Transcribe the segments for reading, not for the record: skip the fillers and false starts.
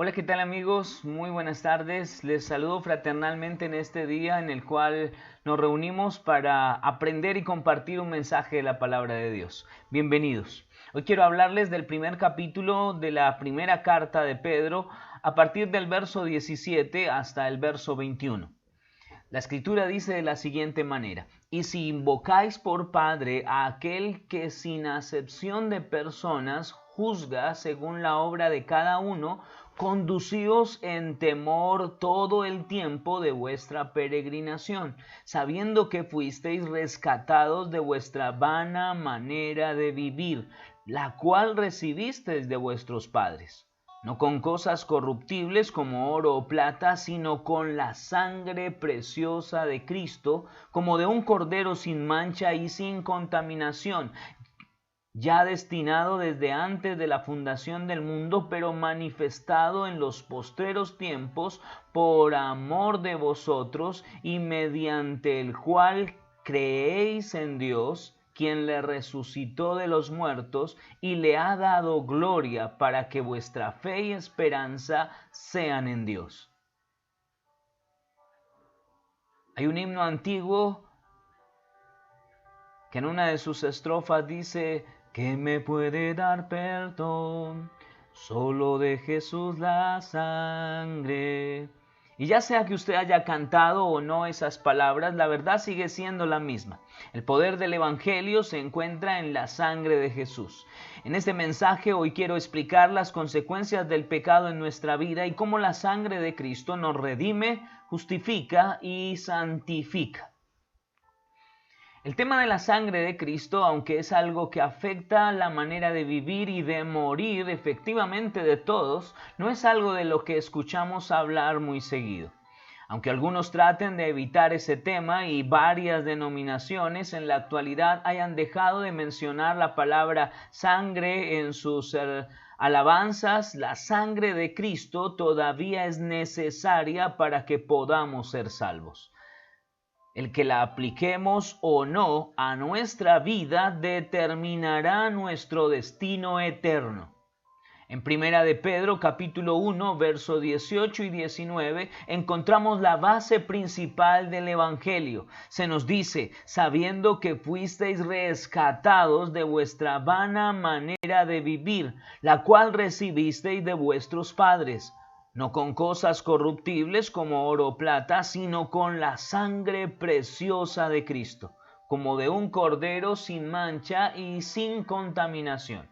Hola, ¿qué tal amigos? Muy buenas tardes. Les saludo fraternalmente en este día en el cual nos reunimos para aprender y compartir un mensaje de la palabra de Dios. Bienvenidos. Hoy quiero hablarles del primer capítulo de la primera carta de Pedro a partir del verso 17 hasta el verso 21. La escritura dice de la siguiente manera: y si invocáis por Padre a aquel que sin acepción de personas juzga según la obra de cada uno, conducíos en temor todo el tiempo de vuestra peregrinación, sabiendo que fuisteis rescatados de vuestra vana manera de vivir, la cual recibisteis de vuestros padres, no con cosas corruptibles como oro o plata, sino con la sangre preciosa de Cristo, como de un cordero sin mancha y sin contaminación, ya destinado desde antes de la fundación del mundo, pero manifestado en los postreros tiempos por amor de vosotros, y mediante el cual creéis en Dios, quien le resucitó de los muertos y le ha dado gloria, para que vuestra fe y esperanza sean en Dios. Hay un himno antiguo que en una de sus estrofas dice: ¿qué me puede dar perdón? Solo de Jesús la sangre. Y ya sea que usted haya cantado o no esas palabras, la verdad sigue siendo la misma. El poder del Evangelio se encuentra en la sangre de Jesús. En este mensaje hoy quiero explicar las consecuencias del pecado en nuestra vida y cómo la sangre de Cristo nos redime, justifica y santifica. El tema de la sangre de Cristo, aunque es algo que afecta la manera de vivir y de morir efectivamente de todos, no es algo de lo que escuchamos hablar muy seguido. Aunque algunos traten de evitar ese tema y varias denominaciones en la actualidad hayan dejado de mencionar la palabra sangre en sus alabanzas, la sangre de Cristo todavía es necesaria para que podamos ser salvos. El que la apliquemos o no a nuestra vida determinará nuestro destino eterno. En Primera de Pedro, capítulo 1, versos 18 y 19, encontramos la base principal del Evangelio. Se nos dice: sabiendo que fuisteis rescatados de vuestra vana manera de vivir, la cual recibisteis de vuestros padres, no con cosas corruptibles como oro o plata, sino con la sangre preciosa de Cristo, como de un cordero sin mancha y sin contaminación.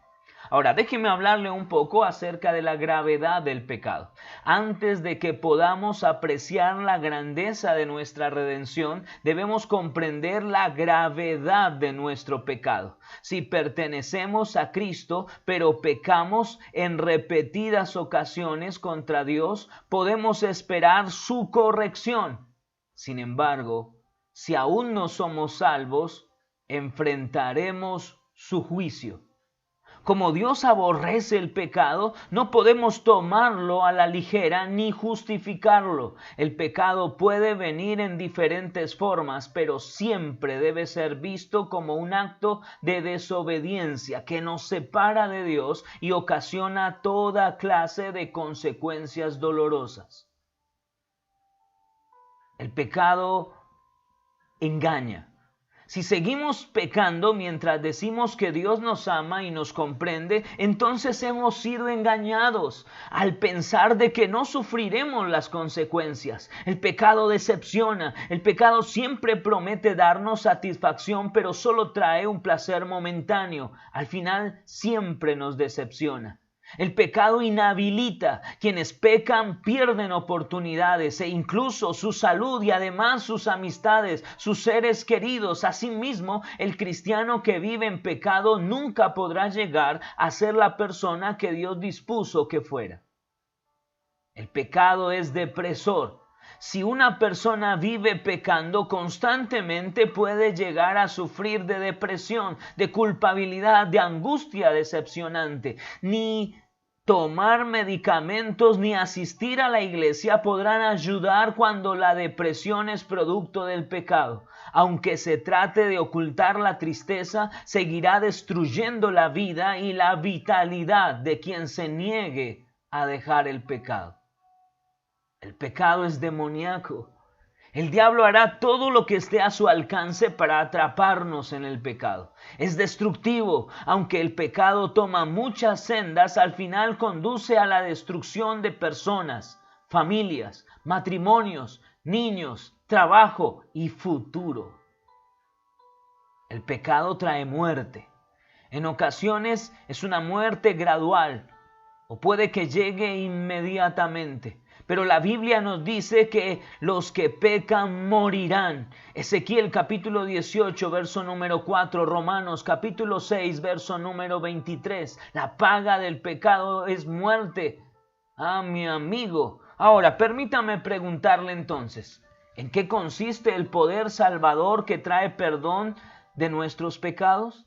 Ahora, déjeme hablarle un poco acerca de la gravedad del pecado. Antes de que podamos apreciar la grandeza de nuestra redención, debemos comprender la gravedad de nuestro pecado. Si pertenecemos a Cristo, pero pecamos en repetidas ocasiones contra Dios, podemos esperar su corrección. Sin embargo, si aún no somos salvos, enfrentaremos su juicio. Como Dios aborrece el pecado, no podemos tomarlo a la ligera ni justificarlo. El pecado puede venir en diferentes formas, pero siempre debe ser visto como un acto de desobediencia que nos separa de Dios y ocasiona toda clase de consecuencias dolorosas. El pecado engaña. Si seguimos pecando mientras decimos que Dios nos ama y nos comprende, entonces hemos sido engañados al pensar de que no sufriremos las consecuencias. El pecado decepciona. El pecado siempre promete darnos satisfacción, pero solo trae un placer momentáneo. Al final siempre nos decepciona. El pecado inhabilita. Quienes pecan pierden oportunidades e incluso su salud y además sus amistades, sus seres queridos. Asimismo, el cristiano que vive en pecado nunca podrá llegar a ser la persona que Dios dispuso que fuera. El pecado es depresor. Si una persona vive pecando constantemente, puede llegar a sufrir de depresión, de culpabilidad, de angustia decepcionante. Ni tomar medicamentos ni asistir a la iglesia podrán ayudar cuando la depresión es producto del pecado. Aunque se trate de ocultar la tristeza, seguirá destruyendo la vida y la vitalidad de quien se niegue a dejar el pecado. El pecado es demoníaco. El diablo hará todo lo que esté a su alcance para atraparnos en el pecado. Es destructivo, aunque el pecado toma muchas sendas, al final conduce a la destrucción de personas, familias, matrimonios, niños, trabajo y futuro. El pecado trae muerte. En ocasiones es una muerte gradual o puede que llegue inmediatamente. Pero la Biblia nos dice que los que pecan morirán. Ezequiel capítulo 18, verso número 4, Romanos capítulo 6, verso número 23. La paga del pecado es muerte. Mi amigo. Ahora, permítame preguntarle entonces, ¿en qué consiste el poder salvador que trae perdón de nuestros pecados?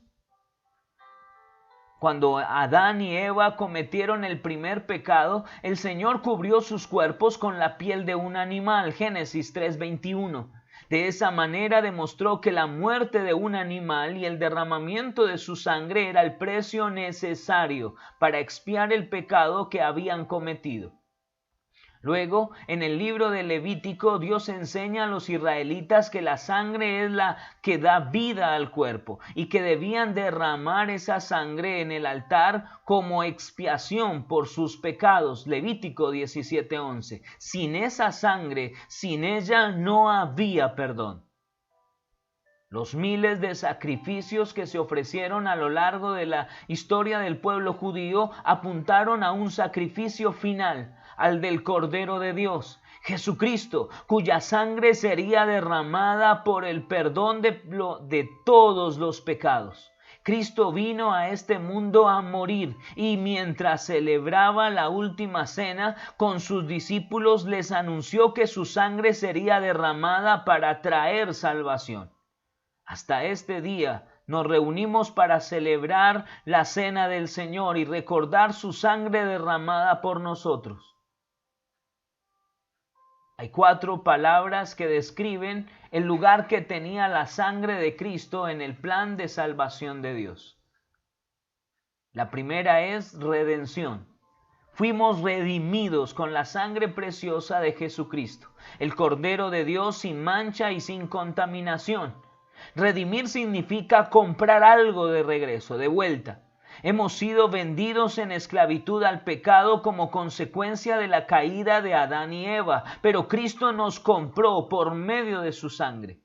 Cuando Adán y Eva cometieron el primer pecado, el Señor cubrió sus cuerpos con la piel de un animal, Génesis 3:21. De esa manera demostró que la muerte de un animal y el derramamiento de su sangre era el precio necesario para expiar el pecado que habían cometido. Luego, en el libro de Levítico, Dios enseña a los israelitas que la sangre es la que da vida al cuerpo y que debían derramar esa sangre en el altar como expiación por sus pecados. Levítico 17:11. Sin esa sangre, sin ella no había perdón. Los miles de sacrificios que se ofrecieron a lo largo de la historia del pueblo judío apuntaron a un sacrificio final, al del Cordero de Dios, Jesucristo, cuya sangre sería derramada por el perdón de todos los pecados. Cristo vino a este mundo a morir y mientras celebraba la última cena con sus discípulos les anunció que su sangre sería derramada para traer salvación. Hasta este día nos reunimos para celebrar la cena del Señor y recordar su sangre derramada por nosotros. Hay 4 palabras que describen el lugar que tenía la sangre de Cristo en el plan de salvación de Dios. La primera es redención. Fuimos redimidos con la sangre preciosa de Jesucristo, el Cordero de Dios sin mancha y sin contaminación. Redimir significa comprar algo de regreso, de vuelta. Hemos sido vendidos en esclavitud al pecado como consecuencia de la caída de Adán y Eva, pero Cristo nos compró por medio de su sangre.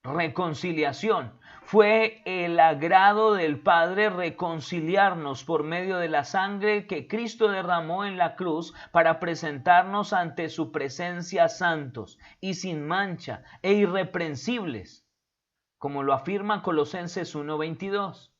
Reconciliación. Fue el agrado del Padre reconciliarnos por medio de la sangre que Cristo derramó en la cruz para presentarnos ante su presencia santos y sin mancha e irreprensibles, como lo afirma Colosenses 1:22.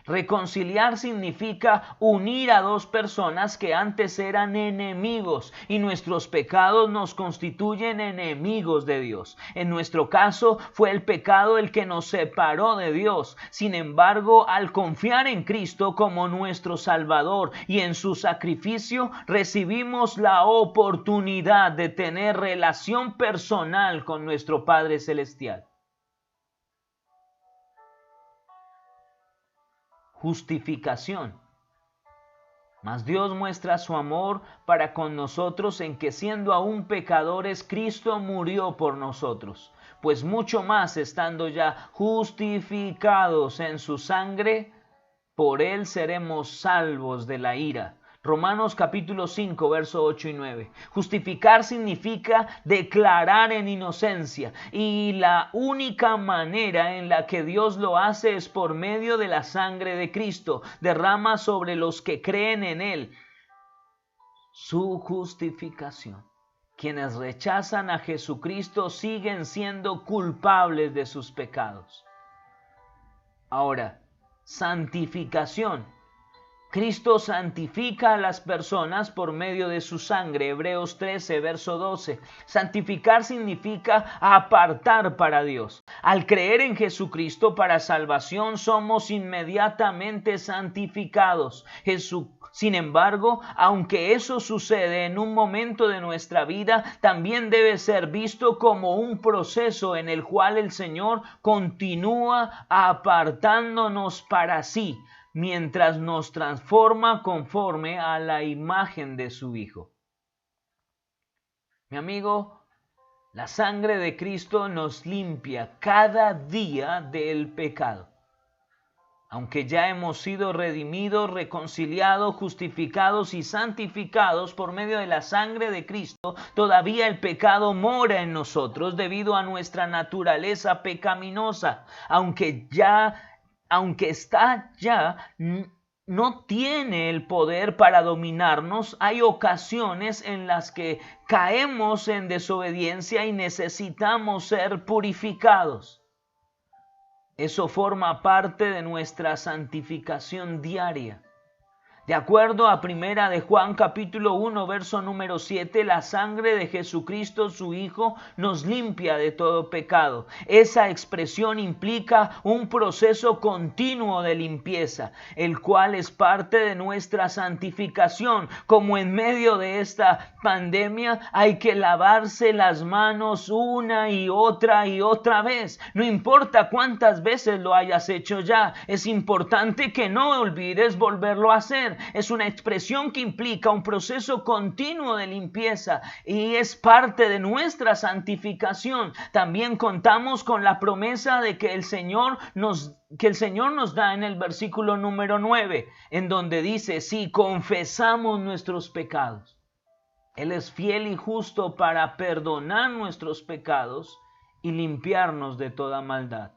Reconciliar significa unir a 2 personas que antes eran enemigos y nuestros pecados nos constituyen enemigos de Dios. En nuestro caso fue el pecado el que nos separó de Dios. Sin embargo, al confiar en Cristo como nuestro Salvador y en su sacrificio, recibimos la oportunidad de tener relación personal con nuestro Padre Celestial. Justificación. Mas Dios muestra su amor para con nosotros en que siendo aún pecadores, Cristo murió por nosotros. Pues mucho más estando ya justificados en su sangre, por él seremos salvos de la ira. Romanos capítulo 5, verso 8 y 9. Justificar significa declarar en inocencia y la única manera en la que Dios lo hace es por medio de la sangre de Cristo. Derrama sobre los que creen en él su justificación. Quienes rechazan a Jesucristo siguen siendo culpables de sus pecados. Ahora, santificación. Cristo santifica a las personas por medio de su sangre. Hebreos 13, verso 12. Santificar significa apartar para Dios. Al creer en Jesucristo para salvación somos inmediatamente santificados. Sin embargo, aunque eso sucede en un momento de nuestra vida, también debe ser visto como un proceso en el cual el Señor continúa apartándonos para sí. mientras nos transforma conforme a la imagen de su Hijo. Mi amigo, la sangre de Cristo nos limpia cada día del pecado. Aunque ya hemos sido redimidos, reconciliados, justificados y santificados por medio de la sangre de Cristo, todavía el pecado mora en nosotros debido a nuestra naturaleza pecaminosa. Aunque está ya, no tiene el poder para dominarnos. Hay ocasiones en las que caemos en desobediencia y necesitamos ser purificados. Eso forma parte de nuestra santificación diaria. De acuerdo a Primera de Juan capítulo 1 verso número 7, la sangre de Jesucristo su Hijo nos limpia de todo pecado. Esa expresión implica un proceso continuo de limpieza, el cual es parte de nuestra santificación. Como en medio de esta pandemia hay que lavarse las manos una y otra vez. No importa cuántas veces lo hayas hecho ya, es importante que no olvides volverlo a hacer. Es una expresión que implica un proceso continuo de limpieza y es parte de nuestra santificación. También contamos con la promesa de que el Señor nos da en el versículo número 9, en donde dice: si confesamos nuestros pecados, Él es fiel y justo para perdonar nuestros pecados y limpiarnos de toda maldad.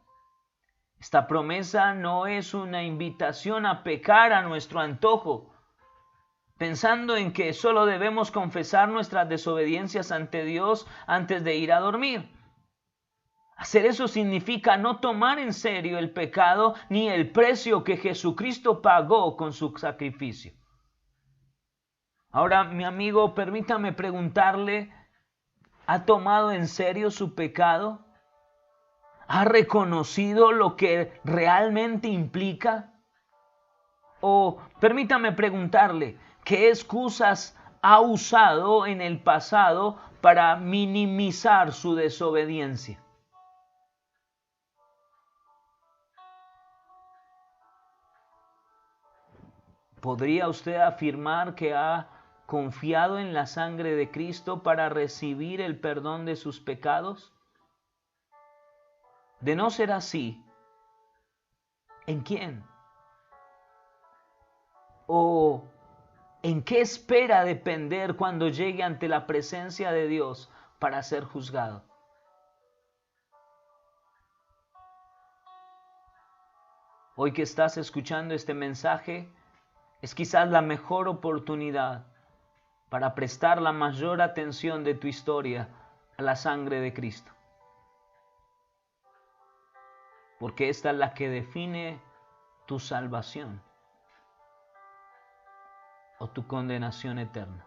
Esta promesa no es una invitación a pecar a nuestro antojo, pensando en que solo debemos confesar nuestras desobediencias ante Dios antes de ir a dormir. Hacer eso significa no tomar en serio el pecado ni el precio que Jesucristo pagó con su sacrificio. Ahora, mi amigo, permítame preguntarle, ¿ha tomado en serio su pecado? ¿Ha reconocido lo que realmente implica? O permítame preguntarle, ¿qué excusas ha usado en el pasado para minimizar su desobediencia? ¿Podría usted afirmar que ha confiado en la sangre de Cristo para recibir el perdón de sus pecados? De no ser así, ¿en quién? ¿O en qué espera depender cuando llegue ante la presencia de Dios para ser juzgado? Hoy que estás escuchando este mensaje, es quizás la mejor oportunidad para prestar la mayor atención de tu historia a la sangre de Cristo. Porque esta es la que define tu salvación o tu condenación eterna.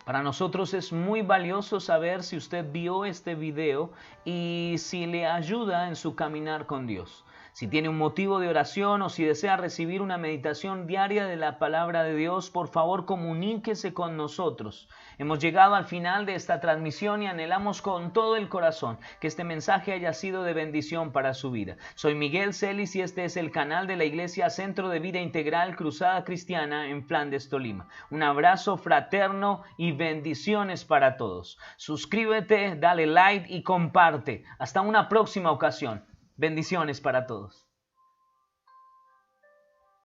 Para nosotros es muy valioso saber si usted vio este video y si le ayuda en su caminar con Dios. Si tiene un motivo de oración o si desea recibir una meditación diaria de la palabra de Dios, por favor comuníquese con nosotros. Hemos llegado al final de esta transmisión y anhelamos con todo el corazón que este mensaje haya sido de bendición para su vida. Soy Miguel Celis y este es el canal de la Iglesia Centro de Vida Integral Cruzada Cristiana en Flandes, Tolima. Un abrazo fraterno y bendiciones para todos. Suscríbete, dale like y comparte. Hasta una próxima ocasión. Bendiciones para todos.